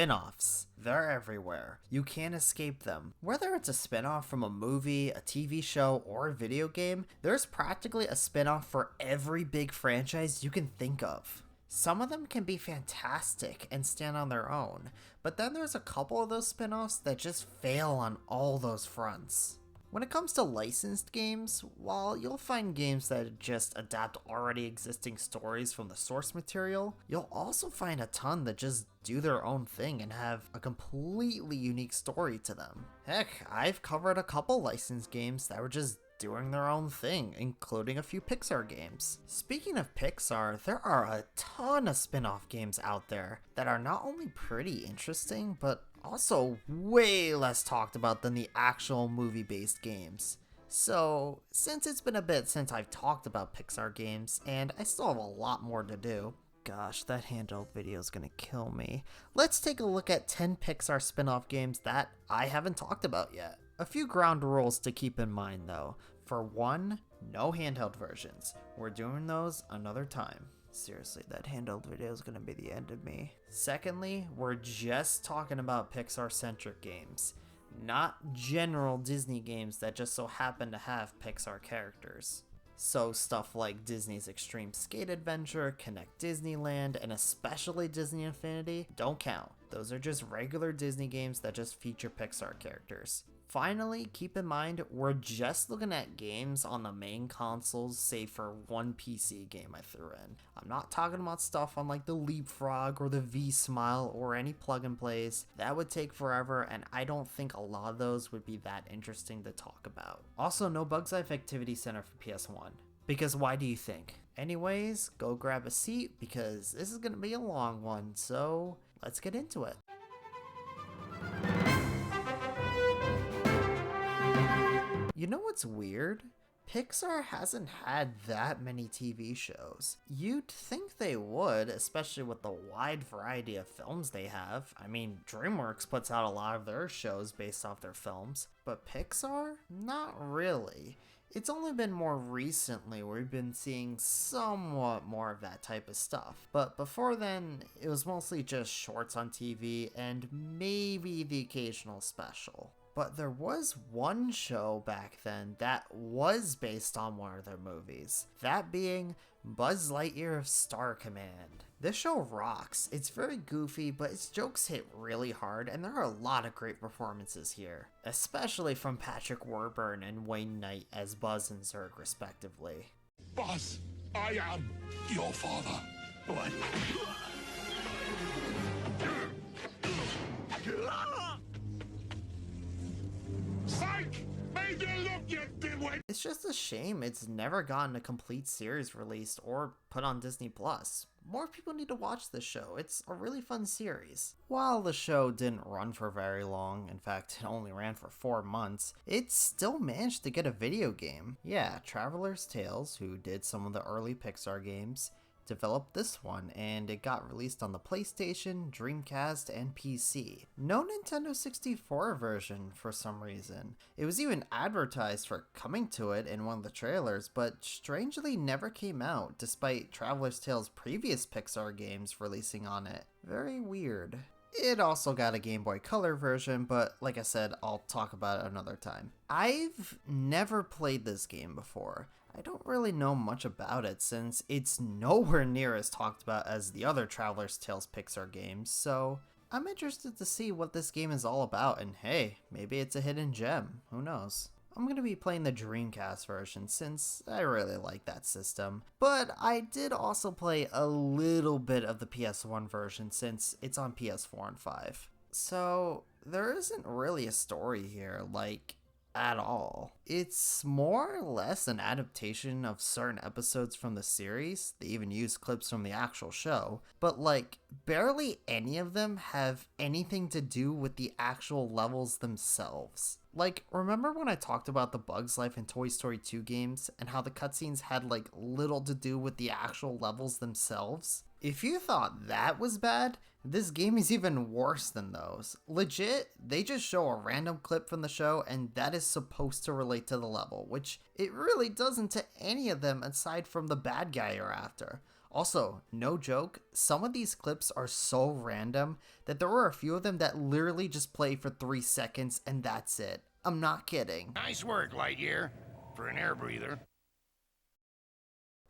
spin-offs. They're everywhere. You can't escape them. Whether it's a spin-off from a movie, a TV show, or a video game, there's practically a spin-off for every big franchise you can think of. Some of them can be fantastic and stand on their own, but then there's a couple of those spin-offs that just fail on all those fronts. When it comes to licensed games, while you'll find games that just adapt already existing stories from the source material, you'll also find a ton that just do their own thing and have a completely unique story to them. Heck, I've covered a couple licensed games that were just doing their own thing, including a few Pixar games. Speaking of Pixar, there are a ton of spin-off games out there that are not only pretty interesting, but also way less talked about than the actual movie-based games. So, since it's been a bit since I've talked about Pixar games, and I still have a lot more to do, gosh, that handheld video is gonna kill me. Let's take a look at 10 Pixar spin-off games that I haven't talked about yet. A few ground rules to keep in mind though. For one, no handheld versions. We're doing those another time. Seriously, that handheld video is gonna be the end of me. Secondly, we're just talking about Pixar-centric games, not general Disney games that just so happen to have Pixar characters. So stuff like Disney's Extreme Skate Adventure, Connect Disneyland, and especially Disney Infinity don't count. Those are just regular Disney games that just feature Pixar characters. Finally, keep in mind, we're just looking at games on the main consoles, save for one PC game I threw in. I'm not talking about stuff on like the Leapfrog or the V-Smile or any plug and plays. That would take forever, and I don't think a lot of those would be that interesting to talk about. Also, no Bugs Life Activity Center for PS1. Because why do you think? Anyways, go grab a seat because this is gonna be a long one, so let's get into it. You know what's weird? Pixar hasn't had that many TV shows. You'd think they would, especially with the wide variety of films they have. I mean, DreamWorks puts out a lot of their shows based off their films, but Pixar? Not really. It's only been more recently where we've been seeing somewhat more of that type of stuff. But before then, it was mostly just shorts on TV and maybe the occasional special. But there was one show back then that was based on one of their movies, that being Buzz Lightyear of Star Command. This show rocks. It's very goofy, but its jokes hit really hard, and there are a lot of great performances here, especially from Patrick Warburton and Wayne Knight as Buzz and Zurg respectively. Buzz, I am your father. What? Psych! Made you look, you dimwit! It's just a shame it's never gotten a complete series released or put on Disney+. More people need to watch this show. It's a really fun series. While the show didn't run for very long, in fact it only ran for 4 months, it still managed to get a video game. Yeah, Traveler's Tales, who did some of the early Pixar games, developed this one, and it got released on the PlayStation, Dreamcast, and PC. No Nintendo 64 version for some reason. It was even advertised for coming to it in one of the trailers, but strangely never came out, despite Traveler's Tales' previous Pixar games releasing on it. Very weird. It also got a Game Boy Color version, but like I said, I'll talk about it another time. I've never played this game before. I don't really know much about it since it's nowhere near as talked about as the other Traveler's Tales Pixar games, so I'm interested to see what this game is all about, and hey, maybe it's a hidden gem, who knows. I'm going to be playing the Dreamcast version since I really like that system, but I did also play a little bit of the PS1 version since it's on PS4 and 5. So there isn't really a story here, like, at all. It's more or less an adaptation of certain episodes from the series. They even use clips from the actual show, but like barely any of them have anything to do with the actual levels themselves. Like, remember when I talked about the Bugs Life and Toy Story 2 games and how the cutscenes had like little to do with the actual levels themselves? If you thought that was bad, this game is even worse than those. Legit, they just show a random clip from the show and that is supposed to relate to the level, which it really doesn't to any of them aside from the bad guy you're after. Also, no joke, some of these clips are so random that there were a few of them that literally just play for 3 seconds and that's it. I'm not kidding. Nice work, Lightyear, for an air breather.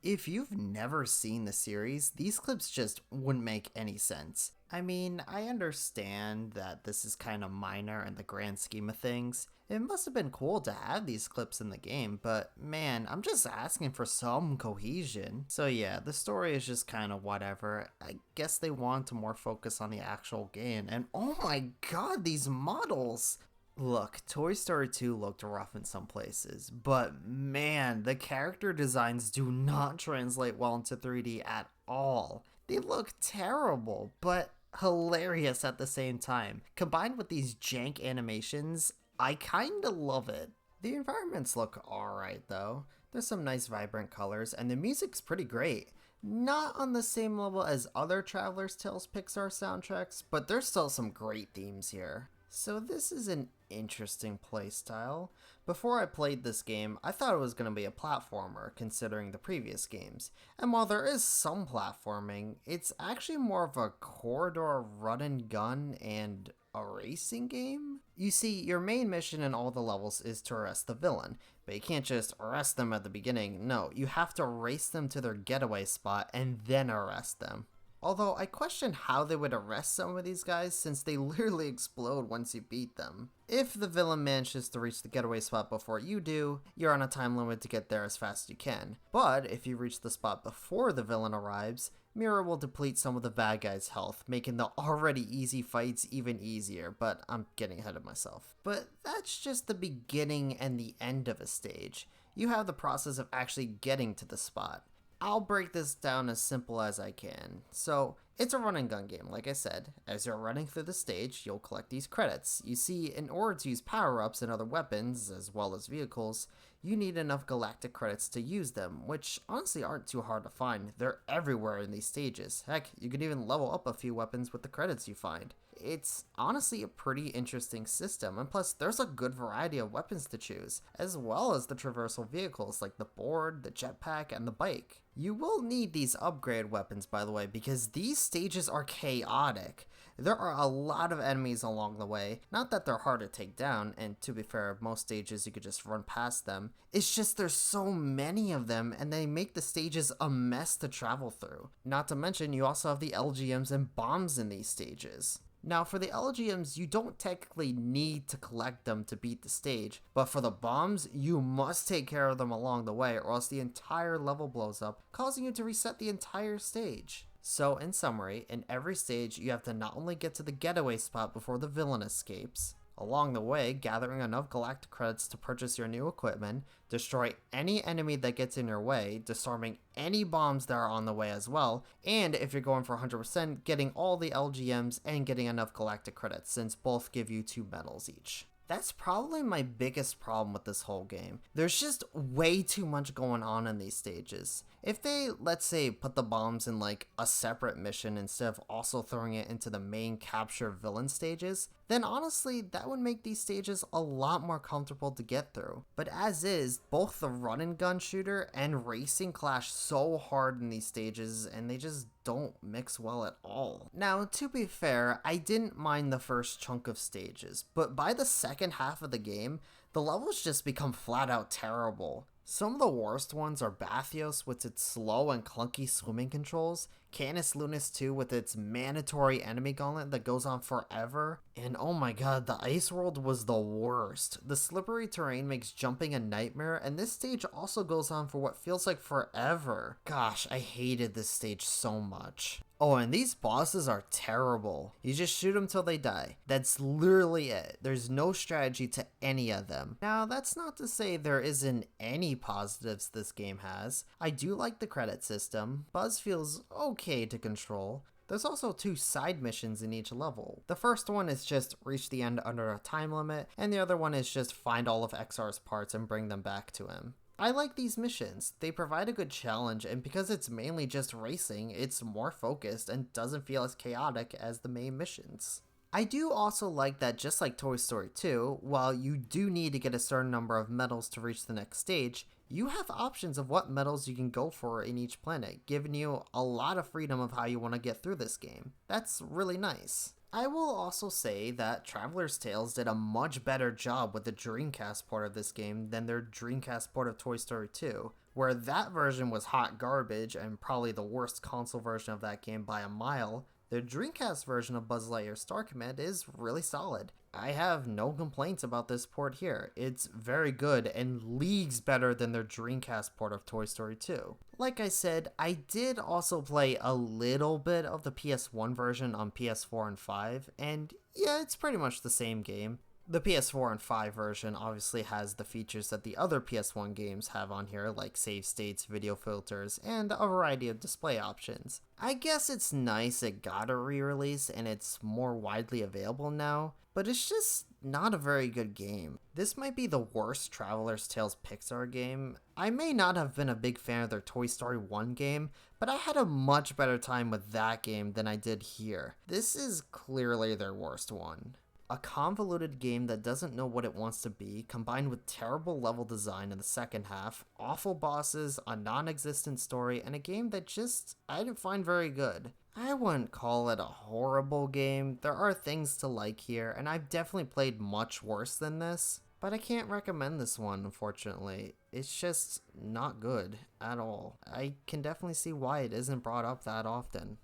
If you've never seen the series, these clips just wouldn't make any sense. I mean, I understand that this is kind of minor in the grand scheme of things. It must have been cool to have these clips in the game, but man, I'm just asking for some cohesion. So yeah, the story is just kind of whatever. I guess they want to more focus on the actual game, and oh my god, these models! Look, Toy Story 2 looked rough in some places, but man, the character designs do not translate well into 3D at all. They look terrible, but hilarious at the same time. Combined with these jank animations, I kinda love it. The environments look alright though. There's some nice vibrant colors, and the music's pretty great. Not on the same level as other Traveler's Tales Pixar soundtracks, but there's still some great themes here. So this is an interesting playstyle. Before I played this game, I thought it was going to be a platformer, considering the previous games. And while there is some platforming, it's actually more of a corridor run and gun and a racing game? You see, your main mission in all the levels is to arrest the villain, but you can't just arrest them at the beginning. No, you have to race them to their getaway spot and then arrest them. Although I question how they would arrest some of these guys since they literally explode once you beat them. If the villain manages to reach the getaway spot before you do, you're on a time limit to get there as fast as you can. But if you reach the spot before the villain arrives, Mirror will deplete some of the bad guys' health, making the already easy fights even easier, but I'm getting ahead of myself. But that's just the beginning and the end of a stage. You have the process of actually getting to the spot. I'll break this down as simple as I can. So, it's a run and gun game, like I said. As you're running through the stage, you'll collect these credits. You see, in order to use power-ups and other weapons, as well as vehicles, you need enough galactic credits to use them, which honestly aren't too hard to find. They're everywhere in these stages. Heck, you can even level up a few weapons with the credits you find. It's honestly a pretty interesting system, and plus there's a good variety of weapons to choose, as well as the traversal vehicles like the board, the jetpack, and the bike. You will need these upgraded weapons, by the way, because these stages are chaotic. There are a lot of enemies along the way, not that they're hard to take down, and to be fair, most stages you could just run past them. It's just there's so many of them, and they make the stages a mess to travel through. Not to mention, you also have the LGMs and bombs in these stages. Now for the LGMs, you don't technically need to collect them to beat the stage, but for the bombs, you must take care of them along the way or else the entire level blows up, causing you to reset the entire stage. So in summary, in every stage, you have to not only get to the getaway spot before the villain escapes, along the way, gathering enough galactic credits to purchase your new equipment, destroy any enemy that gets in your way, disarming any bombs that are on the way as well, and if you're going for 100%, getting all the LGMs and getting enough galactic credits, since both give you 2 medals each. That's probably my biggest problem with this whole game. There's just way too much going on in these stages. If they, let's say, put the bombs in like a separate mission instead of also throwing it into the main capture villain stages, then honestly that would make these stages a lot more comfortable to get through. But as is, both the run and gun shooter and racing clash so hard in these stages and they just don't mix well at all. Now, to be fair, I didn't mind the first chunk of stages, but by the second half of the game, the levels just become flat out terrible. Some of the worst ones are Bathios with its slow and clunky swimming controls, Canis Lunis 2 with its mandatory enemy gauntlet that goes on forever, and oh my god, the ice world was the worst. The slippery terrain makes jumping a nightmare, and this stage also goes on for what feels like forever. Gosh, I hated this stage so much. Oh, and these bosses are terrible. You just shoot them till they die. That's literally it. There's no strategy to any of them. Now, that's not to say there isn't any positives this game has. I do like the credit system. Buzz feels okay to control. There's also 2 side missions in each level. The first one is just reach the end under a time limit, and the other one is just find all of XR's parts and bring them back to him. I like these missions. They provide a good challenge, and because it's mainly just racing, it's more focused and doesn't feel as chaotic as the main missions. I do also like that, just like Toy Story 2, while you do need to get a certain number of medals to reach the next stage, you have options of what medals you can go for in each planet, giving you a lot of freedom of how you want to get through this game. That's really nice. I will also say that Traveler's Tales did a much better job with the Dreamcast port of this game than their Dreamcast port of Toy Story 2, where that version was hot garbage and probably the worst console version of that game by a mile. The Dreamcast version of Buzz Lightyear Star Command is really solid. I have no complaints about this port here. It's very good and leagues better than their Dreamcast port of Toy Story 2. Like I said, I did also play a little bit of the PS1 version on PS4 and 5, and yeah, it's pretty much the same game. The PS4 and 5 version obviously has the features that the other PS1 games have on here, like save states, video filters, and a variety of display options. I guess it's nice it got a re-release and it's more widely available now, but it's just not a very good game. This might be the worst Traveler's Tales Pixar game. I may not have been a big fan of their Toy Story 1 game, but I had a much better time with that game than I did here. This is clearly their worst one. A convoluted game that doesn't know what it wants to be, combined with terrible level design in the second half, awful bosses, a non-existent story, and a game that just I didn't find very good. I wouldn't call it a horrible game. There are things to like here, and I've definitely played much worse than this, but I can't recommend this one, unfortunately. It's just not good at all. I can definitely see why it isn't brought up that often.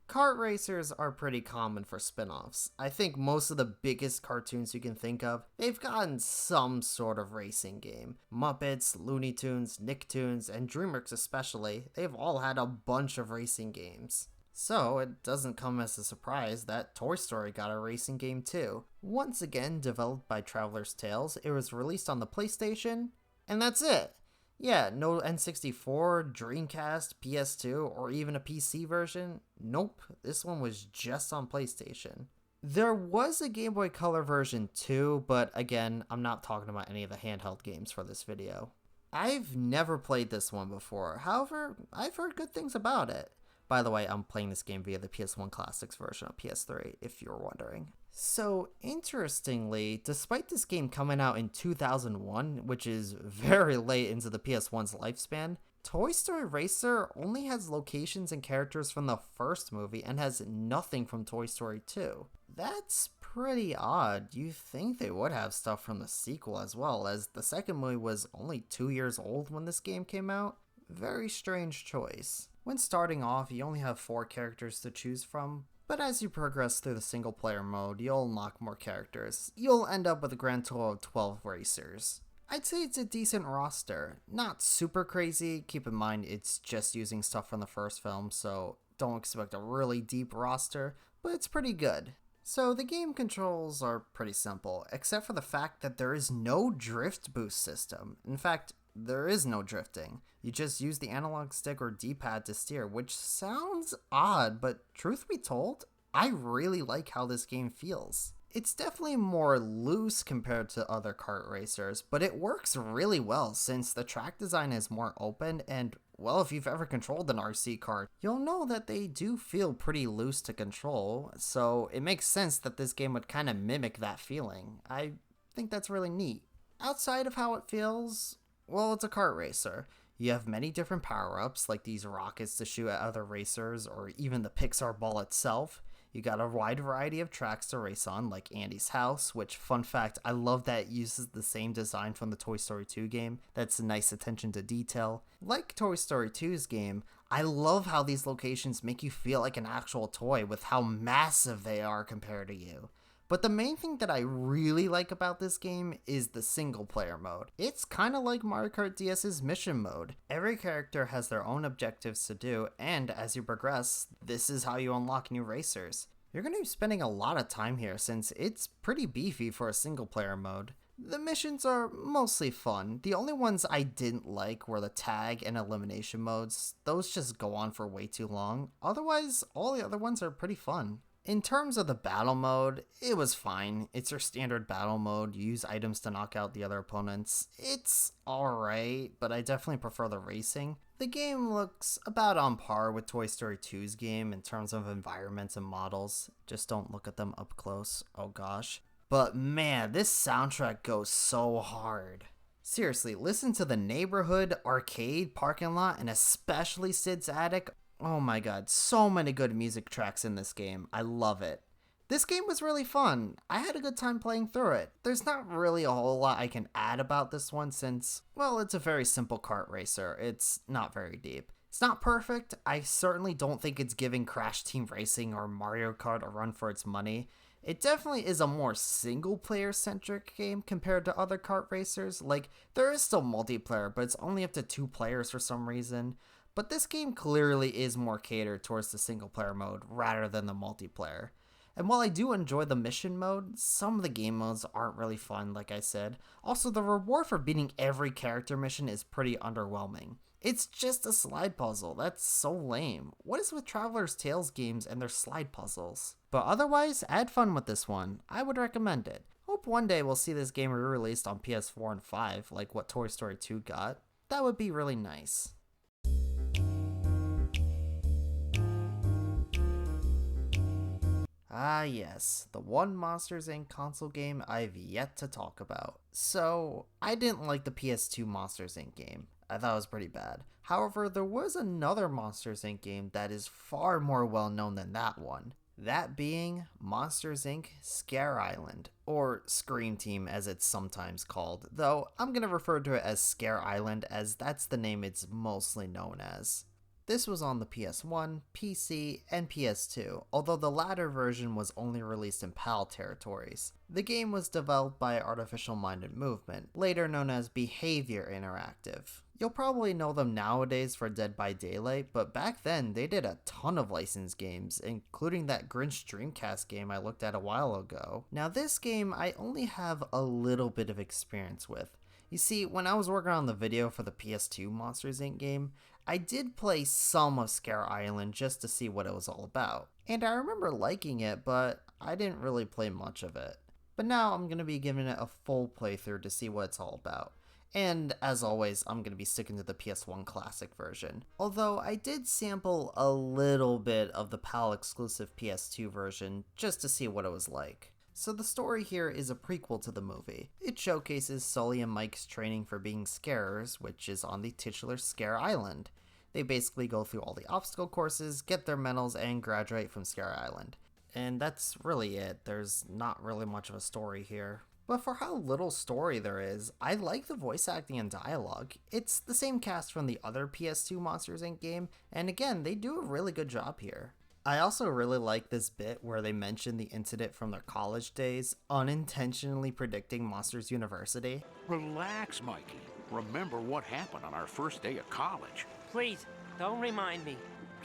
Kart racers are pretty common for spin-offs. I think most of the biggest cartoons you can think of, they've gotten some sort of racing game. Muppets, Looney Tunes, Nicktoons, and DreamWorks especially, they've all had a bunch of racing games. So it doesn't come as a surprise that Toy Story got a racing game too. Once again developed by Traveler's Tales, it was released on the PlayStation, and that's it. Yeah, no N64, Dreamcast, PS2, or even a PC version. Nope, this one was just on PlayStation. There was a Game Boy Color version too, but again, I'm not talking about any of the handheld games for this video. I've never played this one before, however, I've heard good things about it. By the way, I'm playing this game via the PS1 Classics version of PS3, if you're wondering. So, interestingly, despite this game coming out in 2001, which is very late into the PS1's lifespan, Toy Story Racer only has locations and characters from the first movie and has nothing from Toy Story 2. That's pretty odd. You'd think they would have stuff from the sequel as well, as the second movie was only 2 years old when this game came out. Very strange choice. When starting off, you only have 4 characters to choose from, but as you progress through the single player mode, you'll unlock more characters. You'll end up with a grand total of 12 racers. I'd say it's a decent roster. Not super crazy, keep in mind it's just using stuff from the first film, so don't expect a really deep roster, but it's pretty good. So the game controls are pretty simple, except for the fact that there is no drift boost system. In fact, there is no drifting. You just use the analog stick or D-pad to steer, which sounds odd, but truth be told, I really like how this game feels. It's definitely more loose compared to other kart racers, but it works really well since the track design is more open and, well, if you've ever controlled an RC kart, you'll know that they do feel pretty loose to control, so it makes sense that this game would kind of mimic that feeling. I think that's really neat. Outside of how it feels, well, it's a kart racer. You have many different power-ups, like these rockets to shoot at other racers, or even the Pixar ball itself. You got a wide variety of tracks to race on, like Andy's house, which, fun fact, I love that it uses the same design from the Toy Story 2 game. That's a nice attention to detail. Like Toy Story 2's game, I love how these locations make you feel like an actual toy with how massive they are compared to you. But the main thing that I really like about this game is the single player mode. It's kind of like Mario Kart DS's mission mode. Every character has their own objectives to do, and as you progress, this is how you unlock new racers. You're going to be spending a lot of time here since it's pretty beefy for a single player mode. The missions are mostly fun. The only ones I didn't like were the tag and elimination modes. Those just go on for way too long. Otherwise, all the other ones are pretty fun. In terms of the battle mode, it was fine. It's your standard battle mode. You use items to knock out the other opponents. It's alright, but I definitely prefer the racing. The game looks about on par with Toy Story 2's game in terms of environments and models. Just don't look at them up close. Oh gosh. But man, this soundtrack goes so hard. Seriously, listen to the neighborhood, arcade, parking lot, and especially Sid's attic. Oh my god, so many good music tracks in this game. I love it. This game was really fun. I had a good time playing through it. There's not really a whole lot I can add about this one since, well, it's a very simple kart racer. It's not very deep. It's not perfect. I certainly don't think it's giving Crash Team Racing or Mario Kart a run for its money. It definitely is a more single-player centric game compared to other kart racers. Like, there is still multiplayer, but it's only up to 2 players for some reason. But this game clearly is more catered towards the single-player mode rather than the multiplayer. And while I do enjoy the mission mode, some of the game modes aren't really fun, like I said. Also, the reward for beating every character mission is pretty underwhelming. It's just a slide puzzle. That's so lame. What is with Traveler's Tales games and their slide puzzles? But otherwise, I had fun with this one. I would recommend it. Hope one day we'll see this game re-released on PS4 and 5, like what Toy Story 2 got. That would be really nice. Ah yes, the one Monsters Inc. console game I've yet to talk about. So, I didn't like the PS2 Monsters Inc. game. I thought it was pretty bad. However, there was another Monsters Inc. game that is far more well known than that one. That being Monsters Inc. Scare Island, or Scream Team as it's sometimes called, though I'm gonna refer to it as Scare Island as that's the name it's mostly known as. This was on the PS1, PC, and PS2, although the latter version was only released in PAL territories. The game was developed by Artificial Minded Movement, later known as Behavior Interactive. You'll probably know them nowadays for Dead by Daylight, but back then they did a ton of licensed games, including that Grinch Dreamcast game I looked at a while ago. Now this game I only have a little bit of experience with. You see, when I was working on the video for the PS2 Monsters Inc. game, I did play some of Scare Island just to see what it was all about. And I remember liking it, but I didn't really play much of it. But now I'm going to be giving it a full playthrough to see what it's all about. And as always, I'm going to be sticking to the PS1 Classic version. Although I did sample a little bit of the PAL exclusive PS2 version just to see what it was like. So the story here is a prequel to the movie. It showcases Sully and Mike's training for being scarers, which is on the titular Scare Island. They basically go through all the obstacle courses, get their medals, and graduate from Scare Island. And that's really it. There's not really much of a story here. But for how little story there is, I like the voice acting and dialogue. It's the same cast from the other PS2 Monsters Inc. game, and again, they do a really good job here. I also really like this bit where they mention the incident from their college days, unintentionally predicting Monsters University. Relax, Mikey. Remember what happened on our first day of college. Please, don't remind me.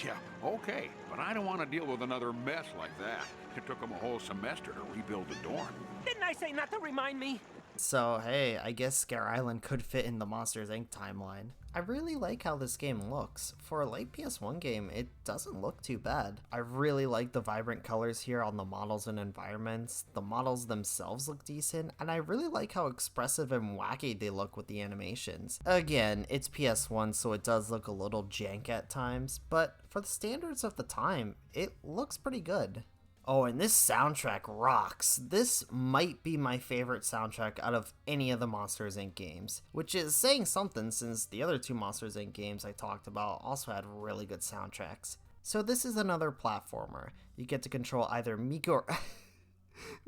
Yeah, okay, but I don't want to deal with another mess like that. It took them a whole semester to rebuild the dorm. Didn't I say not to remind me? So hey, I guess Scare Island could fit in the Monsters Inc. timeline. I really like how this game looks. For a late PS1 game, it doesn't look too bad. I really like the vibrant colors here on the models and environments. The models themselves look decent, and I really like how expressive and wacky they look with the animations. Again, it's PS1, so it does look a little jank at times, but for the standards of the time, it looks pretty good. Oh, and this soundtrack rocks. This might be my favorite soundtrack out of any of the Monsters Inc. games, which is saying something since the other 2 Monsters Inc. games I talked about also had really good soundtracks. So this is another platformer. You get to control either Miku or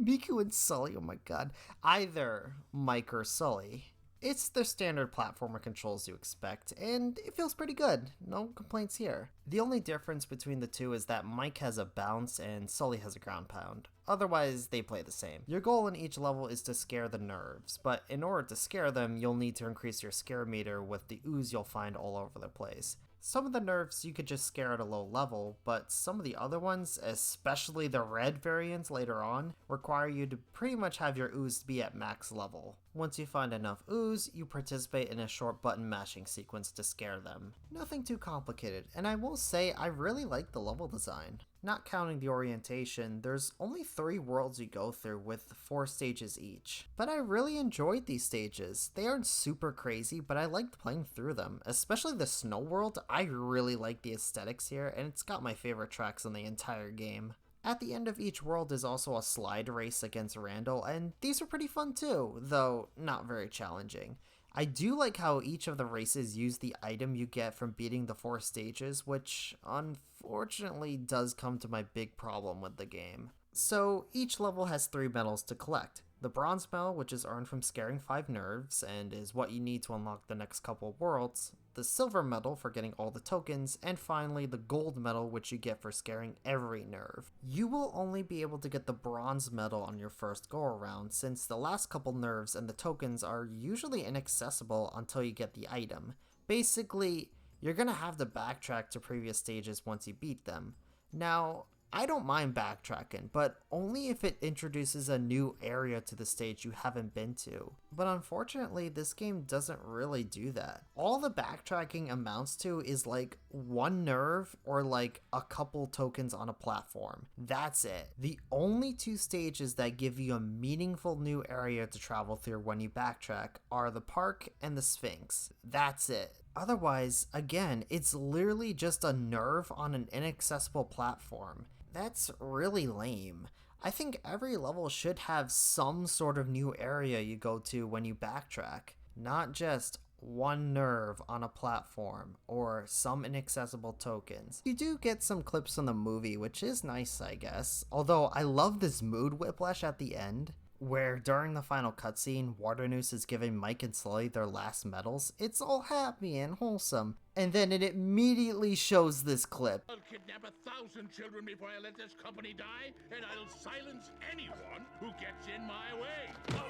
Miku and Sully, oh my god. Either Mike or Sully. It's the standard platformer controls you expect, and it feels pretty good. No complaints here. The only difference between the two is that Mike has a bounce and Sully has a ground pound. Otherwise, they play the same. Your goal in each level is to scare the nerves, but in order to scare them, you'll need to increase your scare meter with the ooze you'll find all over the place. Some of the nerves you could just scare at a low level, but some of the other ones, especially the red variants later on, require you to pretty much have your ooze be at max level. Once you find enough ooze, you participate in a short button mashing sequence to scare them. Nothing too complicated, and I will say I really like the level design. Not counting the orientation, there's only 3 worlds you go through with 4 stages each. But I really enjoyed these stages. They aren't super crazy, but I liked playing through them. Especially the snow world, I really like the aesthetics here, and it's got my favorite tracks in the entire game. At the end of each world is also a slide race against Randall, and these are pretty fun too, though not very challenging. I do like how each of the races use the item you get from beating the 4 stages, which unfortunately does come to my big problem with the game. So each level has 3 medals to collect. The bronze medal, which is earned from scaring 5 nerves and is what you need to unlock the next couple worlds, the silver medal for getting all the tokens, and finally the gold medal, which you get for scaring every nerve. You will only be able to get the bronze medal on your first go around, since the last couple nerves and the tokens are usually inaccessible until you get the item. Basically, you're gonna have to backtrack to previous stages once you beat them. Now, I don't mind backtracking, but only if it introduces a new area to the stage you haven't been to. But unfortunately, this game doesn't really do that. All the backtracking amounts to is like 1 nerve or like a couple tokens on a platform. That's it. The only 2 stages that give you a meaningful new area to travel through when you backtrack are the park and the Sphinx. That's it. Otherwise, again, it's literally just a nerve on an inaccessible platform. That's really lame. I think every level should have some sort of new area you go to when you backtrack, not just 1 nerve on a platform or some inaccessible tokens. You do get some clips from the movie, which is nice, I guess, although I love this mood whiplash at the end, where during the final cutscene, Waternoose is giving Mike and Sully their last medals. It's all happy and wholesome, and then it immediately shows this clip. I'll kidnap 1,000 children before I let this company die, and I'll silence anyone who gets in my way.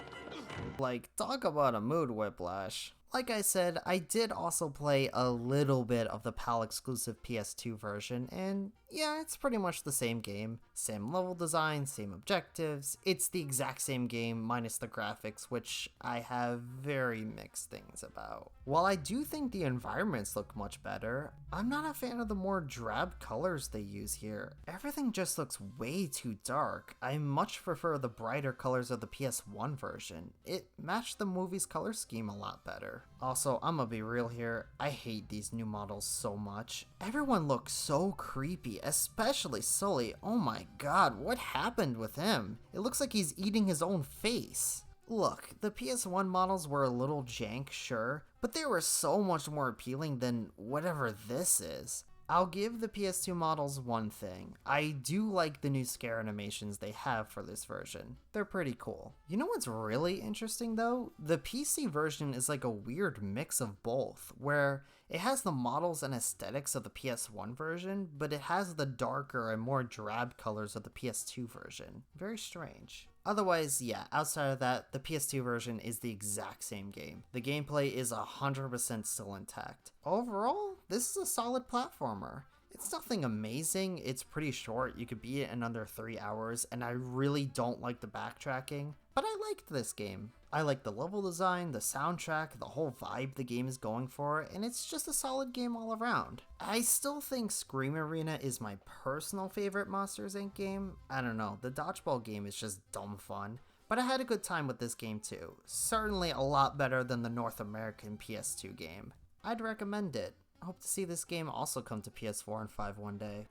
Like, talk about a mood whiplash. Like I said, I did also play a little bit of the PAL exclusive PS2 version, and yeah, it's pretty much the same game. Same level design, same objectives. It's the exact same game minus the graphics, which I have very mixed things about. While I do think the environments look much better, I'm not a fan of the more drab colors they use here. Everything just looks way too dark. I much prefer the brighter colors of the PS1 version. It matched the movie's color scheme a lot better. Also, I'm gonna be real here, I hate these new models so much. Everyone looks so creepy, especially Sully. Oh my god, what happened with him? It looks like he's eating his own face. Look, the PS1 models were a little jank, sure, but they were so much more appealing than whatever this is. I'll give the PS2 models one thing. I do like the new scare animations they have for this version. They're pretty cool. You know what's really interesting though? The PC version is like a weird mix of both, where it has the models and aesthetics of the PS1 version, but it has the darker and more drab colors of the PS2 version. Very strange. Otherwise, yeah, outside of that, the PS2 version is the exact same game. The gameplay is 100% still intact. Overall, this is a solid platformer. It's nothing amazing, it's pretty short, you could beat it in under 3 hours, and I really don't like the backtracking, but I liked this game. I like the level design, the soundtrack, the whole vibe the game is going for, and it's just a solid game all around. I still think Scream Arena is my personal favorite Monsters Inc. game. I don't know, the dodgeball game is just dumb fun, but I had a good time with this game too. Certainly a lot better than the North American PS2 game. I'd recommend it. I hope to see this game also come to PS4 and 5 one day.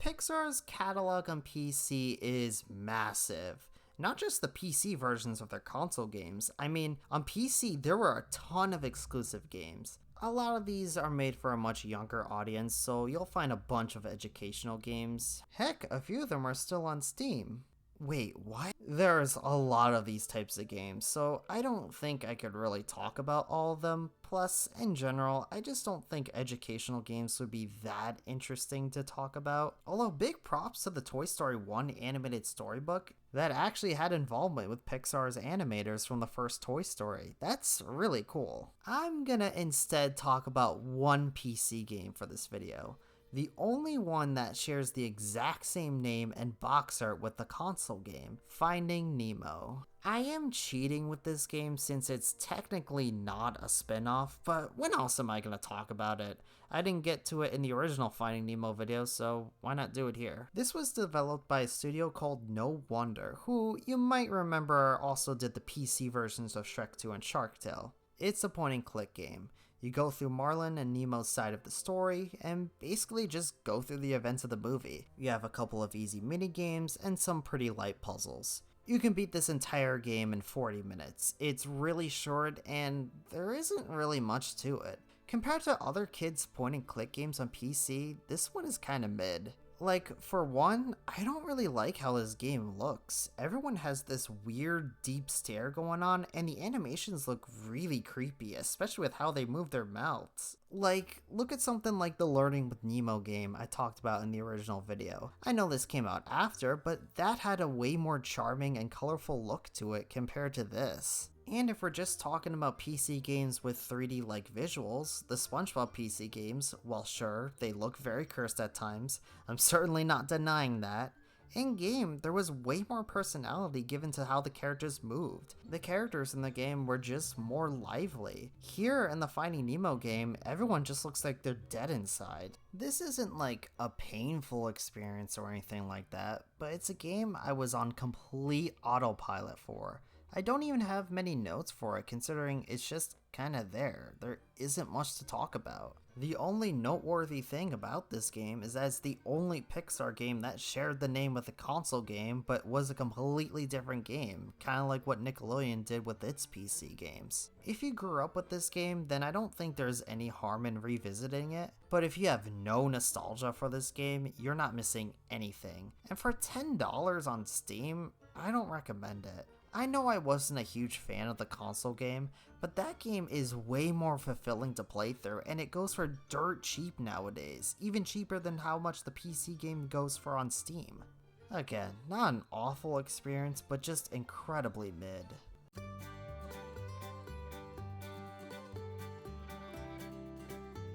Pixar's catalog on PC is massive. Not just the PC versions of their console games. I mean, on PC there were a ton of exclusive games. A lot of these are made for a much younger audience, so you'll find a bunch of educational games. Heck, a few of them are still on Steam. Wait, what? There's a lot of these types of games, so I don't think I could really talk about all of them. Plus, in general, I just don't think educational games would be that interesting to talk about. Although big props to the Toy Story 1 animated storybook that actually had involvement with Pixar's animators from the first Toy Story. That's really cool. I'm gonna instead talk about one PC game for this video. the only one that shares the exact same name and box art with the console game, Finding Nemo. I am cheating with this game since it's technically not a spin-off, but when else am I going to talk about it? I didn't get to it in the original Finding Nemo video, so why not do it here? This was developed by a studio called No Wonder, who you might remember also did the PC versions of Shrek 2 and Shark Tale. It's a point-and-click game. You go through Marlin and Nemo's side of the story, and basically just go through the events of the movie. You have a couple of easy mini-games and some pretty light puzzles. You can beat this entire game in 40 minutes. It's really short, and there isn't really much to it. Compared to other kids' point-and-click games on PC, this one is kinda mid. Like, for one, I don't really like how this game looks. Everyone has this weird, deep stare going on, and the animations look really creepy, especially with how they move their mouths. Like, look at something like the Learning with Nemo game I talked about in the original video. I know this came out after, but that had a way more charming and colorful look to it compared to this. And if we're just talking about PC games with 3D-like visuals, the SpongeBob PC games, while sure, they look very cursed at times, I'm certainly not denying that. In-game, there was way more personality given to how the characters moved. The characters in the game were just more lively. Here in the Finding Nemo game, everyone just looks like they're dead inside. This isn't like a painful experience or anything like that, but it's a game I was on complete autopilot for. I don't even have many notes for it considering it's just kinda there. There isn't much to talk about. The only noteworthy thing about this game is that it's the only Pixar game that shared the name with the console game but was a completely different game, kinda like what Nickelodeon did with its PC games. If you grew up with this game, then I don't think there's any harm in revisiting it, but if you have no nostalgia for this game, you're not missing anything. And for $10 on Steam, I don't recommend it. I know I wasn't a huge fan of the console game, but that game is way more fulfilling to play through and it goes for dirt cheap nowadays, even cheaper than how much the PC game goes for on Steam. Again, not an awful experience, but just incredibly mid.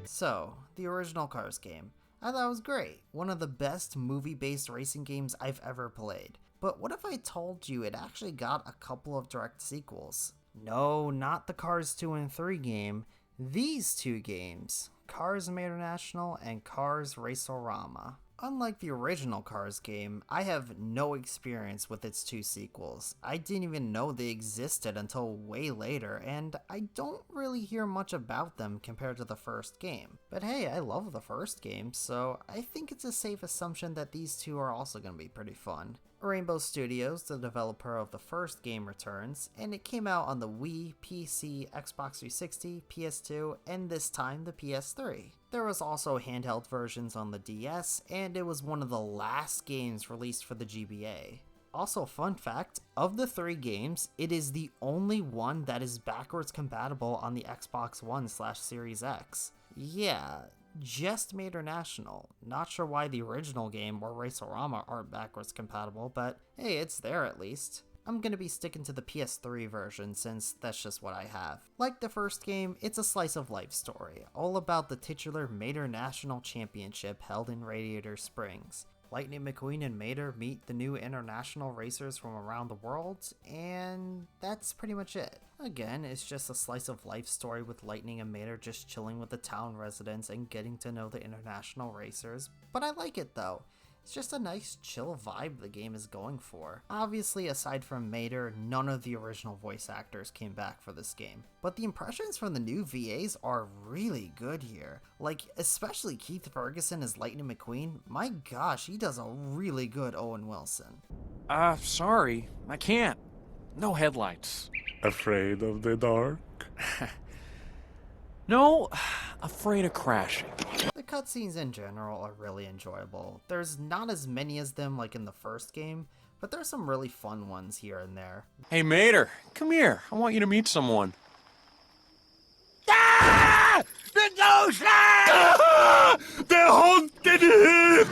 So, the original Cars game. I thought it was great. One of the best movie-based racing games I've ever played. But what if I told you it actually got a couple of direct sequels? No, not the Cars 2 and 3 game. These two games, Cars International and Cars Race-O-Rama. Unlike the original Cars game, I have no experience with its two sequels. I didn't even know they existed until way later, and I don't really hear much about them compared to the first game. But hey, I love the first game, so I think it's a safe assumption that these two are also going to be pretty fun. Rainbow Studios, the developer of the first game, returns, and it came out on the Wii, PC, Xbox 360, PS2, and this time the PS3. There was also handheld versions on the DS, and it was one of the last games released for the GBA. Also, fun fact, of the three games, it is the only one that is backwards compatible on the Xbox One/Series X. Yeah, just International. Not sure why the original game or Race-O-Rama aren't backwards compatible, but hey, it's there at least. I'm gonna be sticking to the PS3 version since that's just what I have. Like the first game, it's a slice of life story, all about the titular Mater National Championship held in Radiator Springs. Lightning McQueen and Mater meet the new international racers from around the world, and that's pretty much it. Again, it's just a slice of life story with Lightning and Mater just chilling with the town residents and getting to know the international racers, but I like it though. It's just a nice chill vibe the game is going for. Obviously, aside from Mater, none of the original voice actors came back for this game, but the impressions from the new VAs are really good here. Like, especially Keith Ferguson as Lightning McQueen. My gosh, he does a really good Owen Wilson. Sorry, I can't. No headlights. Afraid of the dark? No, afraid of crashing. The cutscenes in general are really enjoyable. There's not as many as them like in the first game, but there's some really fun ones here and there. Hey, Mater, come here. I want you to meet someone. Ah! The ghost! Ah! The haunted him!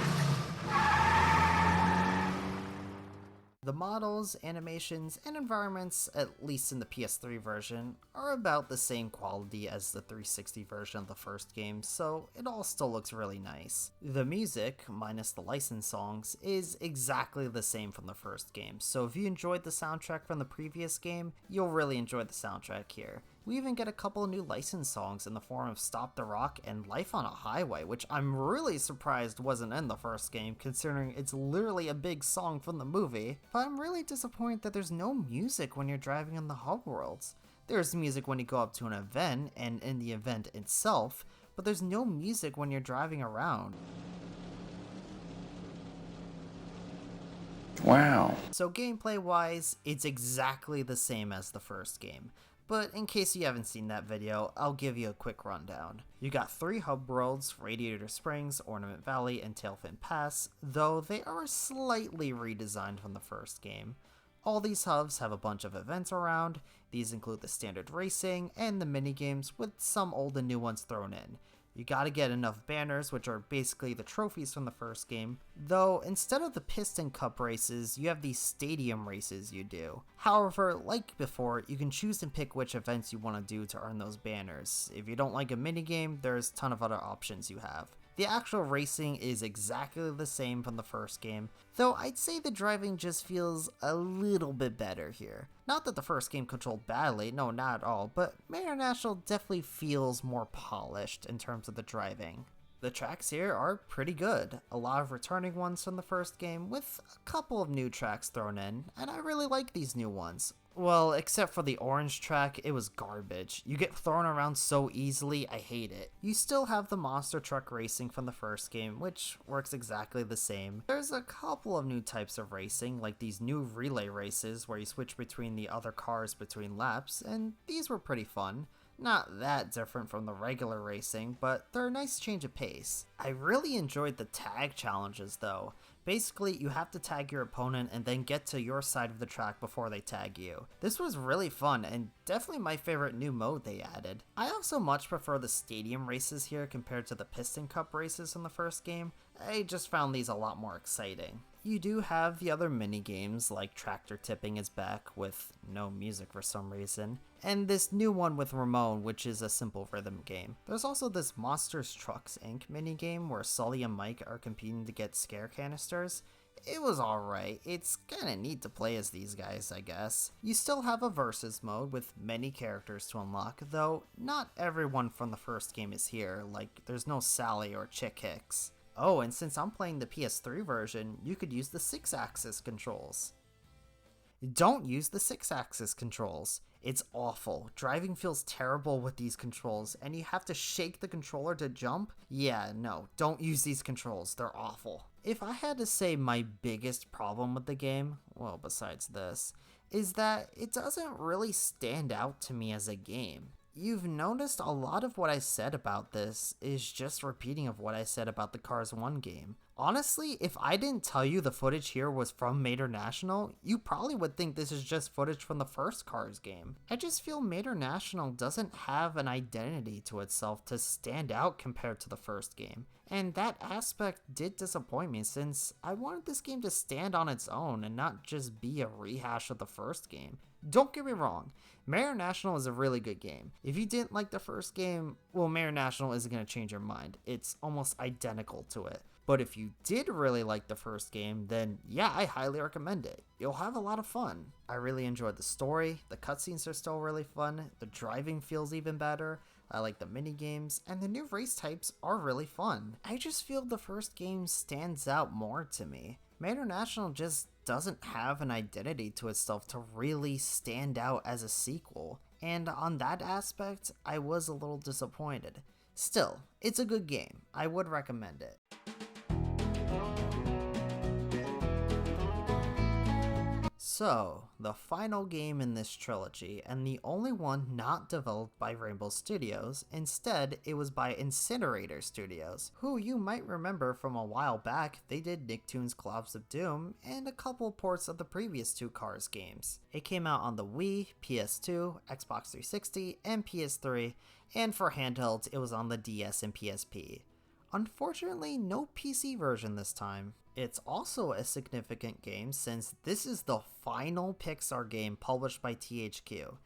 The models, animations, and environments, at least in the PS3 version, are about the same quality as the 360 version of the first game, so it all still looks really nice. The music, minus the licensed songs, is exactly the same from the first game, so if you enjoyed the soundtrack from the previous game, you'll really enjoy the soundtrack here. We even get a couple new licensed songs in the form of Stop the Rock and Life on a Highway, which I'm really surprised wasn't in the first game, considering it's literally a big song from the movie. But I'm really disappointed that there's no music when you're driving in the hub worlds. There's music when you go up to an event and in the event itself, but there's no music when you're driving around. Wow. So gameplay wise, it's exactly the same as the first game. But in case you haven't seen that video, I'll give you a quick rundown. You got 3 hub worlds, Radiator Springs, Ornament Valley, and Tailfin Pass, though they are slightly redesigned from the first game. All these hubs have a bunch of events around. These include the standard racing and the minigames with some old and new ones thrown in. You gotta get enough banners, which are basically the trophies from the first game, though instead of the Piston Cup races, you have these stadium races you do. However, like before, you can choose and pick which events you want to do to earn those banners. If you don't like a minigame, there's a ton of other options you have. The actual racing is exactly the same from the first game, though I'd say the driving just feels a little bit better here. Not that the first game controlled badly, no, not at all, but Mayor National definitely feels more polished in terms of the driving. The tracks here are pretty good, a lot of returning ones from the first game with a couple of new tracks thrown in, and I really like these new ones. Well, except for the orange track, it was garbage. You get thrown around so easily, I hate it. You still have the monster truck racing from the first game, which works exactly the same. There's a couple of new types of racing, like these new relay races where you switch between the other cars between laps, and these were pretty fun. Not that different from the regular racing, but they're a nice change of pace. I really enjoyed the tag challenges though. Basically, you have to tag your opponent and then get to your side of the track before they tag you. This was really fun and definitely my favorite new mode they added. I also much prefer the stadium races here compared to the Piston Cup races in the first game. I just found these a lot more exciting. You do have the other mini games like Tractor Tipping is back with no music for some reason, and this new one with Ramon, which is a simple rhythm game. There's also this Monsters Trucks Inc. mini game where Sully and Mike are competing to get scare canisters. It was alright, it's kinda neat to play as these guys, I guess. You still have a versus mode with many characters to unlock, though not everyone from the first game is here, like there's no Sally or Chick Hicks. Oh, and since I'm playing the PS3 version, you could use the 6-axis controls. Don't use the 6-axis controls. It's awful. Driving feels terrible with these controls, and you have to shake the controller to jump? Yeah, no, don't use these controls. They're awful. If I had to say my biggest problem with the game, well, besides this, is that it doesn't really stand out to me as a game. You've noticed a lot of what I said about this is just repeating of what I said about the Cars 1 game. Honestly, if I didn't tell you the footage here was from Mater National, you probably would think this is just footage from the first Cars game. I just feel Mater National doesn't have an identity to itself to stand out compared to the first game. And that aspect did disappoint me since I wanted this game to stand on its own and not just be a rehash of the first game. Don't get me wrong, Mayor National is a really good game. If you didn't like the first game, well, Mayor National isn't going to change your mind. It's almost identical to it. But if you did really like the first game, then yeah, I highly recommend it. You'll have a lot of fun. I really enjoyed the story, the cutscenes are still really fun, the driving feels even better, I like the mini games, and the new race types are really fun. I just feel the first game stands out more to me. Mayor National just doesn't have an identity to itself to really stand out as a sequel, and on that aspect, I was a little disappointed. Still, it's a good game. I would recommend it. So, the final game in this trilogy, and the only one not developed by Rainbow Studios, instead it was by Incinerator Studios, who you might remember from a while back. They did Nicktoons Globs of Doom, and a couple ports of the previous 2 Cars games. It came out on the Wii, PS2, Xbox 360, and PS3, and for handhelds it was on the DS and PSP. Unfortunately, no PC version this time. It's also a significant game since this is the final Pixar game published by THQ.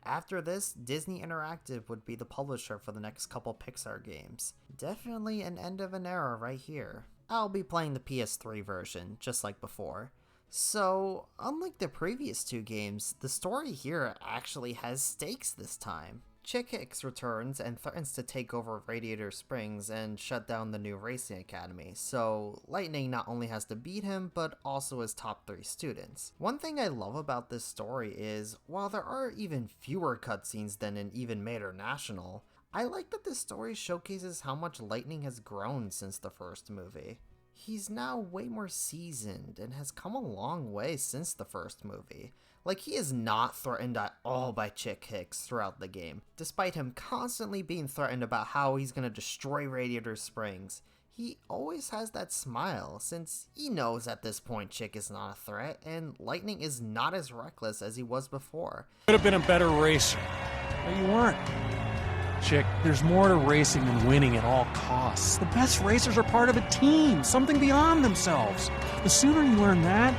After this, Disney Interactive would be the publisher for the next couple Pixar games. Definitely an end of an era right here. I'll be playing the PS3 version, just like before. So, unlike the previous two games, the story here actually has stakes this time. Chick Hicks returns and threatens to take over Radiator Springs and shut down the new racing academy, so Lightning not only has to beat him, but also his top 3 students. One thing I love about this story is, while there are even fewer cutscenes than in Even Mater National, I like that this story showcases how much Lightning has grown since the first movie. He's now way more seasoned and has come a long way since the first movie. Like, he is not threatened at all by Chick Hicks throughout the game, despite him constantly being threatened about how he's gonna destroy Radiator Springs. He always has that smile, since he knows at this point Chick is not a threat, and Lightning is not as reckless as he was before. Could have been a better racer, but you weren't. Chick, there's more to racing than winning at all costs. The best racers are part of a team, something beyond themselves. The sooner you learn that,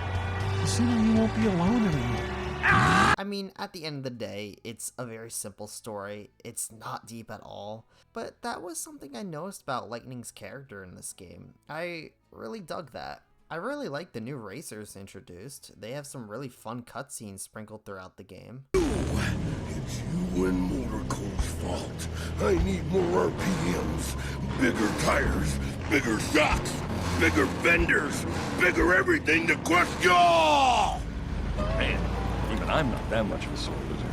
the sooner you won't be alone anymore. I mean, at the end of the day, it's a very simple story. It's not deep at all. But that was something I noticed about Lightning's character in this game. I really dug that. I really like the new racers introduced. They have some really fun cutscenes sprinkled throughout the game. It's you and Motorco's fault. I need more RPMs, bigger tires, bigger shocks, bigger fenders, bigger everything to crush y'all! Man, even I'm not that much of a sore loser.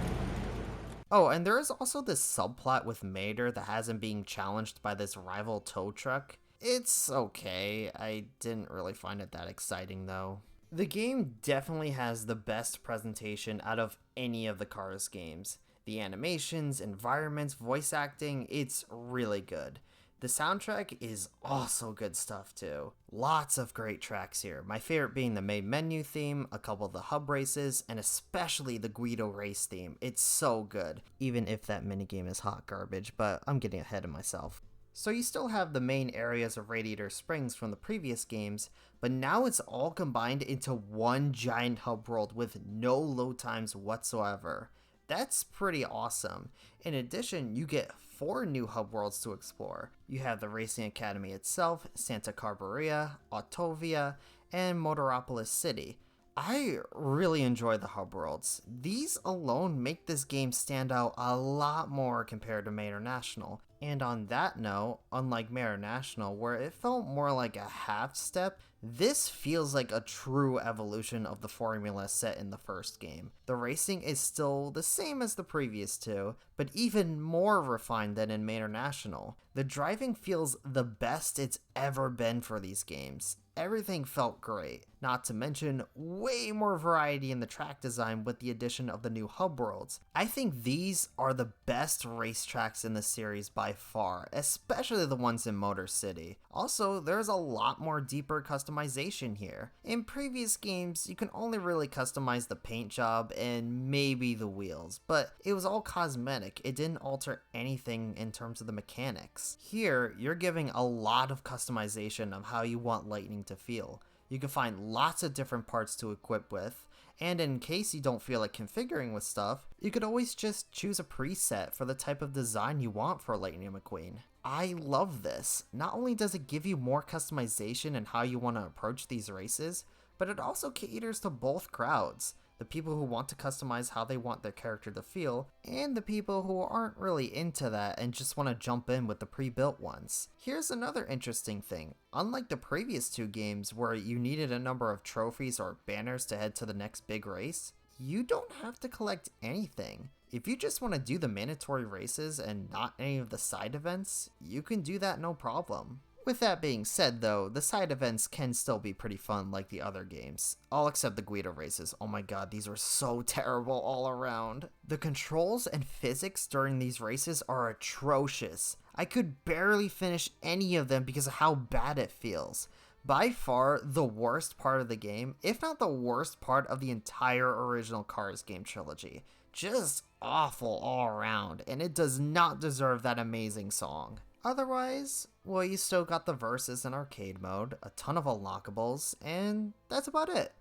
Oh, and there is also this subplot with Mater that has him being challenged by this rival tow truck. It's okay. I didn't really find it that exciting though. The game definitely has the best presentation out of any of the Cars games. The animations, environments, voice acting, it's really good. The soundtrack is also good stuff too. Lots of great tracks here, my favorite being the main menu theme, a couple of the hub races, and especially the Guido race theme. It's so good, even if that minigame is hot garbage, but I'm getting ahead of myself. So you still have the main areas of Radiator Springs from the previous games, but now it's all combined into one giant hub world with no load times whatsoever. That's pretty awesome. In addition, you get 4 new hub worlds to explore. You have the Racing Academy itself, Santa Carburia, Autovia, and Motoropolis City. I really enjoy the hub worlds. These alone make this game stand out a lot more compared to Mater National. And on that note, unlike Mater National, where it felt more like a half step, this feels like a true evolution of the formula set in the first game. The racing is still the same as the previous two, but even more refined than in Mater National. The driving feels the best it's ever been for these games. Everything felt great, not to mention way more variety in the track design with the addition of the new hub worlds. I think these are the best racetracks in the series by far, especially the ones in Motor City. Also, there's a lot more deeper customization here. In previous games, you can only really customize the paint job and maybe the wheels, but it was all cosmetic. It didn't alter anything in terms of the mechanics. Here, you're giving a lot of customization of how you want Lightning to feel. You can find lots of different parts to equip with, and in case you don't feel like configuring with stuff, you could always just choose a preset for the type of design you want for Lightning McQueen. I love this. Not only does it give you more customization in how you want to approach these races, but it also caters to both crowds. The people who want to customize how they want their character to feel, and the people who aren't really into that and just want to jump in with the pre-built ones. Here's another interesting thing. Unlike the previous two games where you needed a number of trophies or banners to head to the next big race, you don't have to collect anything. If you just want to do the mandatory races and not any of the side events, you can do that no problem. With that being said though, the side events can still be pretty fun like the other games. All except the Guido races. Oh my god, these were so terrible all around. The controls and physics during these races are atrocious. I could barely finish any of them because of how bad it feels. By far the worst part of the game, if not the worst part of the entire original Cars game trilogy. Just awful all around, and it does not deserve that amazing song. Otherwise, well, you still got the verses in arcade mode, a ton of unlockables, and that's about it.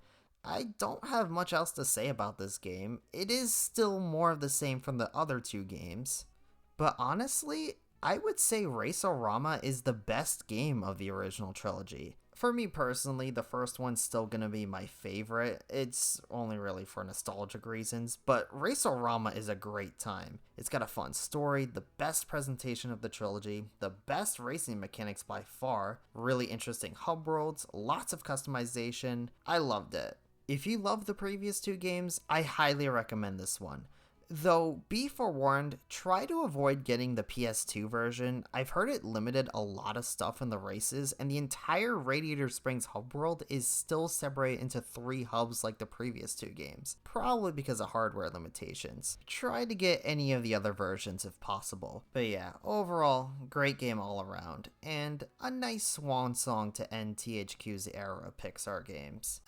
I don't have much else to say about this game. It is still more of the same from the other two games. But honestly, I would say Rama is the best game of the original trilogy. For me personally, the first one's still gonna be my favorite. It's only really for nostalgic reasons, but Rama is a great time. It's got a fun story, the best presentation of the trilogy, the best racing mechanics by far, really interesting hub worlds, lots of customization. I loved it. If you love the previous two games, I highly recommend this one. Though, be forewarned, try to avoid getting the PS2 version. I've heard it limited a lot of stuff in the races, and the entire Radiator Springs hub world is still separated into 3 hubs like the previous 2 games, probably because of hardware limitations. Try to get any of the other versions if possible. But yeah, overall, great game all around, and a nice swan song to end THQ's era of Pixar games.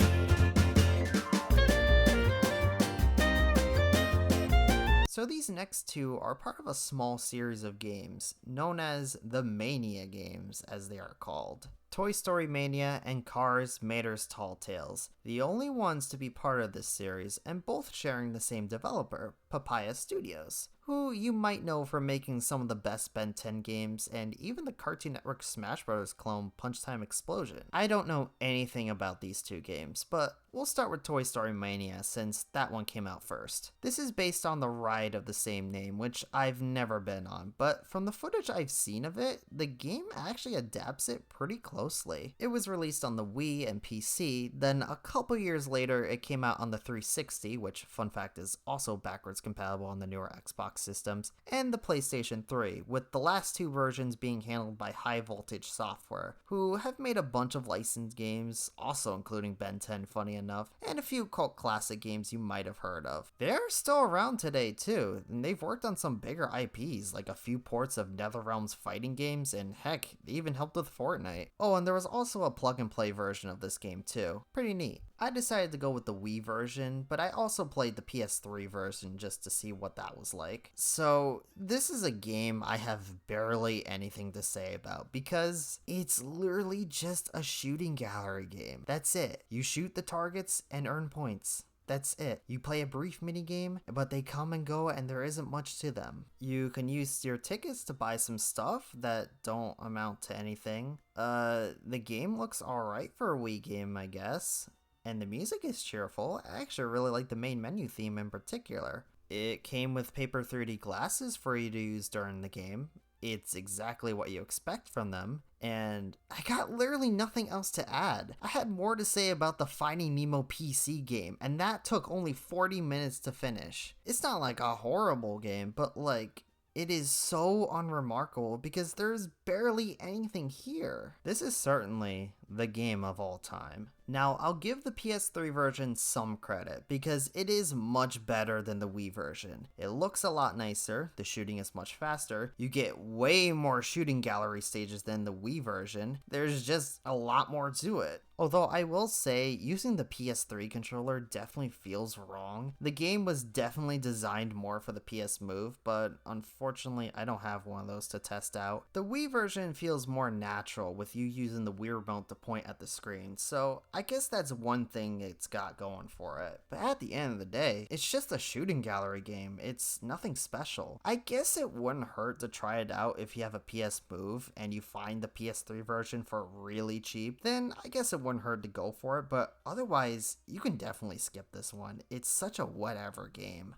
So these next 2 are part of a small series of games, known as the Mania games, as they are called. Toy Story Mania and Cars Mater's Tall Tales, the only ones to be part of this series, and both sharing the same developer, Papaya Studios, who you might know for making some of the best Ben 10 games and even the Cartoon Network Smash Bros. Clone Punch Time Explosion. I don't know anything about these 2 games, but we'll start with Toy Story Mania since that one came out first. This is based on the ride of the same name, which I've never been on, but from the footage I've seen of it, the game actually adapts it pretty closely. It was released on the Wii and PC, then a couple years later it came out on the 360, which fun fact is also backwards compatible on the newer Xbox systems, and the PlayStation 3, with the last 2 versions being handled by High Voltage Software, who have made a bunch of licensed games, also including Ben 10 funny enough, and a few cult classic games you might have heard of. They're still around today too, and they've worked on some bigger IPs, like a few ports of NetherRealm's fighting games, and heck, they even helped with Fortnite. Oh, and there was also a plug and play version of this game too. Pretty neat. I decided to go with the Wii version, but I also played the PS3 version just to see what that was like. So this is a game I have barely anything to say about because it's literally just a shooting gallery game. That's it. You shoot the targets and earn points. That's it. You play a brief minigame, but they come and go and there isn't much to them. You can use your tickets to buy some stuff that don't amount to anything. The game looks alright for a Wii game, I guess. And the music is cheerful. I actually really like the main menu theme in particular. It came with paper 3D glasses for you to use during the game. It's exactly what you expect from them, and I got literally nothing else to add. I had more to say about the Finding Nemo PC game, and that took only 40 minutes to finish. It's not like a horrible game, but like, it is so unremarkable because there's barely anything here. This is certainly the game of all time. Now, I'll give the PS3 version some credit because it is much better than the Wii version. It looks a lot nicer, the shooting is much faster, you get way more shooting gallery stages than the Wii version, there's just a lot more to it. Although I will say, using the PS3 controller definitely feels wrong. The game was definitely designed more for the PS Move, but unfortunately I don't have one of those to test out. The Wii version feels more natural with you using the Wii remote to point at the screen, so I guess that's one thing it's got going for it. But at the end of the day, it's just a shooting gallery game. It's nothing special. I guess it wouldn't hurt to try it out if you have a PS Move and you find the PS3 version for really cheap, then I guess it wouldn't hurt to go for it, but otherwise, you can definitely skip this one. It's such a whatever game.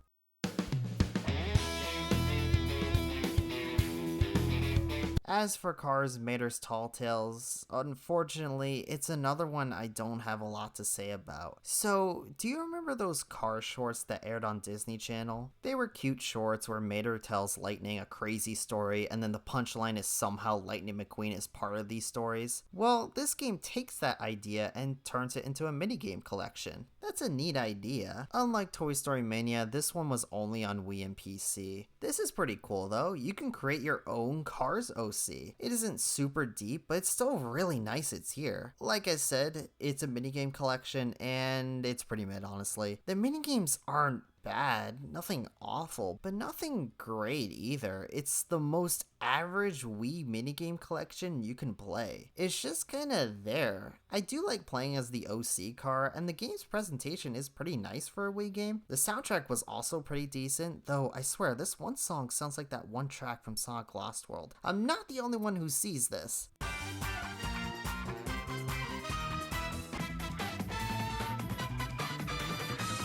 As for Cars Mater's Tall Tales, unfortunately, it's another one I don't have a lot to say about. So, do you remember those car shorts that aired on Disney Channel? They were cute shorts where Mater tells Lightning a crazy story and then the punchline is somehow Lightning McQueen is part of these stories. Well, this game takes that idea and turns it into a minigame collection. That's a neat idea. Unlike Toy Story Mania, this one was only on Wii and PC. This is pretty cool though. You can create your own Cars OC. It isn't super deep, but it's still really nice it's here. Like I said, it's a minigame collection and it's pretty mid honestly. The minigames aren't bad, nothing awful, but nothing great either. It's the most average Wii minigame collection you can play. It's just kinda there. I do like playing as the OC car, and the game's presentation is pretty nice for a Wii game. The soundtrack was also pretty decent, though I swear this one song sounds like that one track from Sonic Lost World. I'm not the only one who sees this.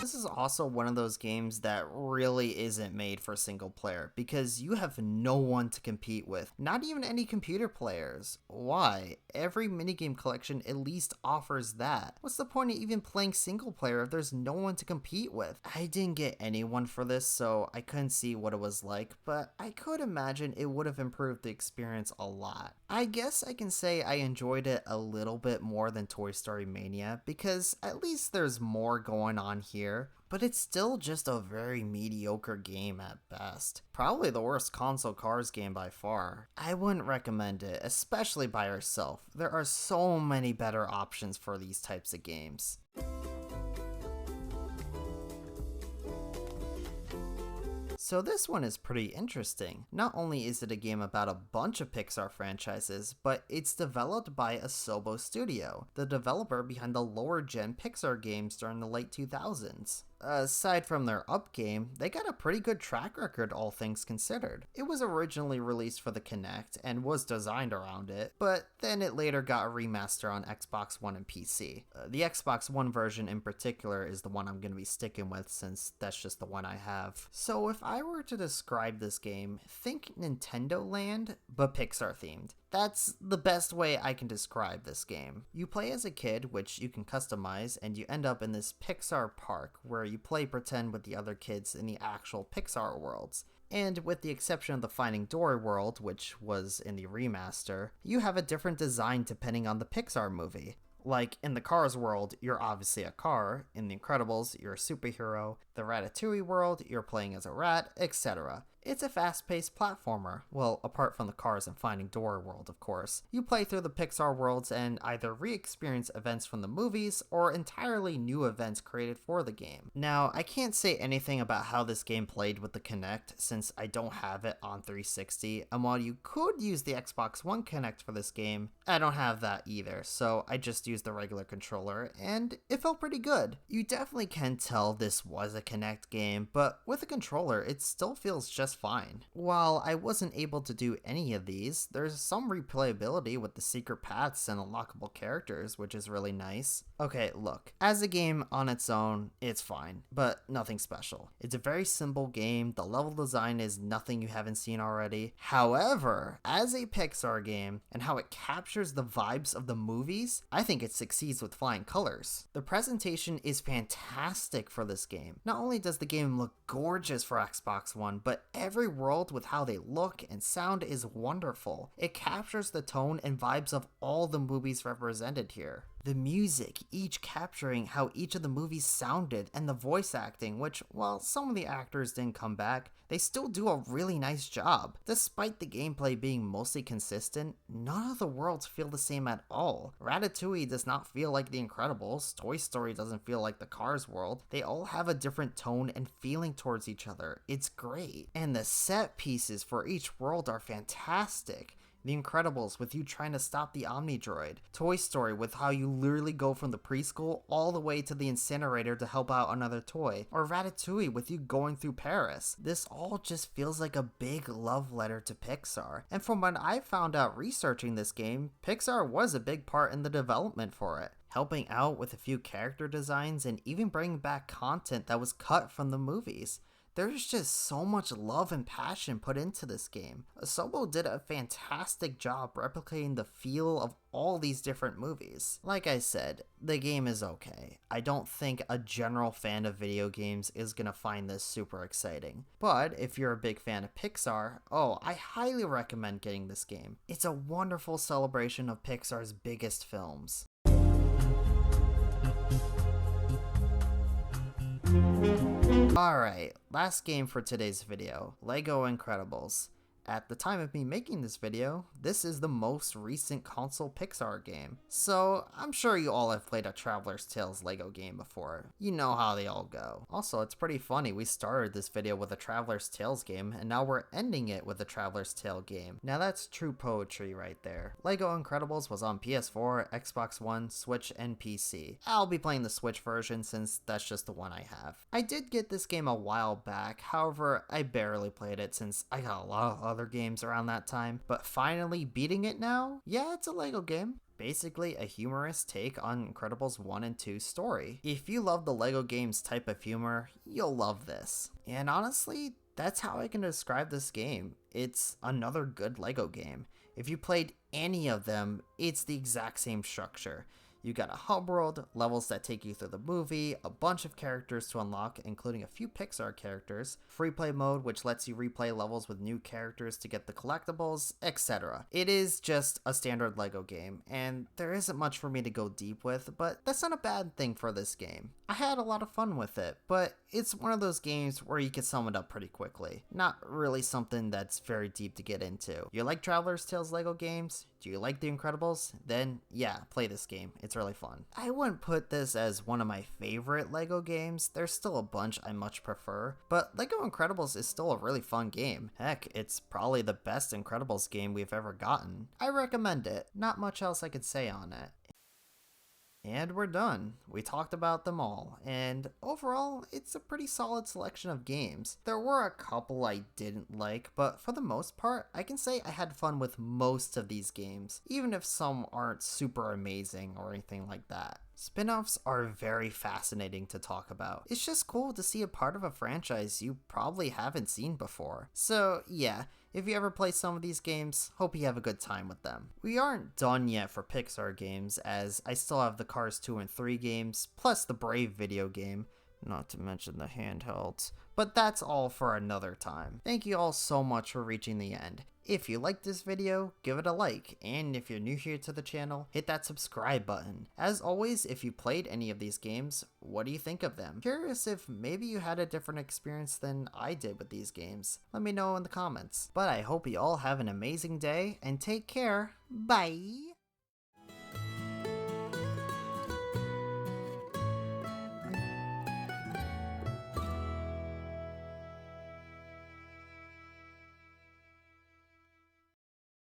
This is also one of those games that really isn't made for single player because you have no one to compete with, not even any computer players. Why? Every minigame collection at least offers that. What's the point of even playing single player if there's no one to compete with? I didn't get anyone for this, so I couldn't see what it was like, but I could imagine it would have improved the experience a lot. I guess I can say I enjoyed it a little bit more than Toy Story Mania because at least there's more going on here. But it's still just a very mediocre game at best. Probably the worst console Cars game by far. I wouldn't recommend it, especially by yourself. There are so many better options for these types of games. So this one is pretty interesting. Not only is it a game about a bunch of Pixar franchises, but it's developed by Asobo Studio, the developer behind the lower gen Pixar games during the late 2000s. Aside from their Up game, they got a pretty good track record all things considered. It was originally released for the Kinect and was designed around it, but then it later got a remaster on Xbox One and PC. The Xbox One version in particular is the one I'm going to be sticking with since that's just the one I have. So if I were to describe this game, think Nintendo Land, but Pixar themed. That's the best way I can describe this game. You play as a kid, which you can customize, and you end up in this Pixar park where you play pretend with the other kids in the actual Pixar worlds. And with the exception of the Finding Dory world, which was in the remaster, you have a different design depending on the Pixar movie. Like, in the Cars world, you're obviously a car. In The Incredibles, you're a superhero. The Ratatouille world, you're playing as a rat, etc. It's a fast-paced platformer. Well, apart from the Cars and Finding Dory world, of course. You play through the Pixar worlds and either re-experience events from the movies or entirely new events created for the game. Now, I can't say anything about how this game played with the Kinect since I don't have it on 360, and while you could use the Xbox One Kinect for this game, I don't have that either, so I just used the regular controller, and it felt pretty good. You definitely can tell this was a Kinect game, but with a controller, it still feels just fine. While I wasn't able to do any of these, there's some replayability with the secret paths and unlockable characters, which is really nice. Okay, look, as a game on its own, it's fine, but nothing special. It's a very simple game, the level design is nothing you haven't seen already. However, as a Pixar game, and how it captures the vibes of the movies, I think it succeeds with flying colors. The presentation is fantastic for this game. Not only does the game look gorgeous for Xbox One, but every world with how they look and sound is wonderful. It captures the tone and vibes of all the movies represented here. The music, each capturing how each of the movies sounded, and the voice acting, which, while some of the actors didn't come back, they still do a really nice job. Despite the gameplay being mostly consistent, none of the worlds feel the same at all. Ratatouille does not feel like The Incredibles, Toy Story doesn't feel like the Cars world. They all have a different tone and feeling towards each other. It's great. And the set pieces for each world are fantastic. The Incredibles with you trying to stop the Omnidroid. Toy Story with how you literally go from the preschool all the way to the incinerator to help out another toy. Or Ratatouille with you going through Paris. This all just feels like a big love letter to Pixar. And from what I found out researching this game, Pixar was a big part in the development for it, helping out with a few character designs and even bringing back content that was cut from the movies. There's just so much love and passion put into this game. Asobo did a fantastic job replicating the feel of all these different movies. Like I said, the game is okay. I don't think a general fan of video games is gonna find this super exciting. But if you're a big fan of Pixar, I highly recommend getting this game. It's a wonderful celebration of Pixar's biggest films. Alright, last game for today's video, LEGO Incredibles. at the time of me making this video, this is the most recent console Pixar game. So I'm sure you all have played a Traveler's Tales Lego game before. You know how they all go. Also, it's pretty funny, we started this video with a Traveler's Tales game, and now we're ending it with a Traveler's Tale game. Now that's true poetry right there. Lego Incredibles was on PS4, Xbox One, Switch, and PC. I'll be playing the Switch version since that's just the one I have. I did get this game a while back, however, I barely played it since I got a lot of other games around that time, but finally beating it now? Yeah, it's a Lego game. Basically a humorous take on Incredibles 1 and 2's story. If you love the Lego games type of humor, you'll love this. And honestly, that's how I can describe this game. It's another good Lego game. If you played any of them, it's the exact same structure. You got a hub world, levels that take you through the movie, a bunch of characters to unlock, including a few Pixar characters, free play mode which lets you replay levels with new characters to get the collectibles, etc. It is just a standard Lego game, and there isn't much for me to go deep with, but that's not a bad thing for this game. I had a lot of fun with it, but it's one of those games where you can sum it up pretty quickly. Not really something that's very deep to get into. You like Traveler's Tales Lego games? Do you like The Incredibles? Then yeah, play this game. It's really fun. I wouldn't put this as one of my favorite Lego games. There's still a bunch I much prefer, but Lego Incredibles is still a really fun game. Heck, it's probably the best Incredibles game we've ever gotten. I recommend it. Not much else I could say on it. And we're done. We talked about them all, and overall, it's a pretty solid selection of games. There were a couple I didn't like, but for the most part, I can say I had fun with most of these games, even if some aren't super amazing or anything like that. Spin-offs are very fascinating to talk about. It's just cool to see a part of a franchise you probably haven't seen before. So yeah, if you ever play some of these games, hope you have a good time with them. We aren't done yet for Pixar games, as I still have the Cars 2 and 3 games, plus the Brave video game, not to mention the handhelds. But that's all for another time. Thank you all so much for reaching the end. If you liked this video, give it a like, and if you're new here to the channel, hit that subscribe button. As always, if you played any of these games, what do you think of them? Curious if maybe you had a different experience than I did with these games. Let me know in the comments. But I hope you all have an amazing day, and take care. Bye!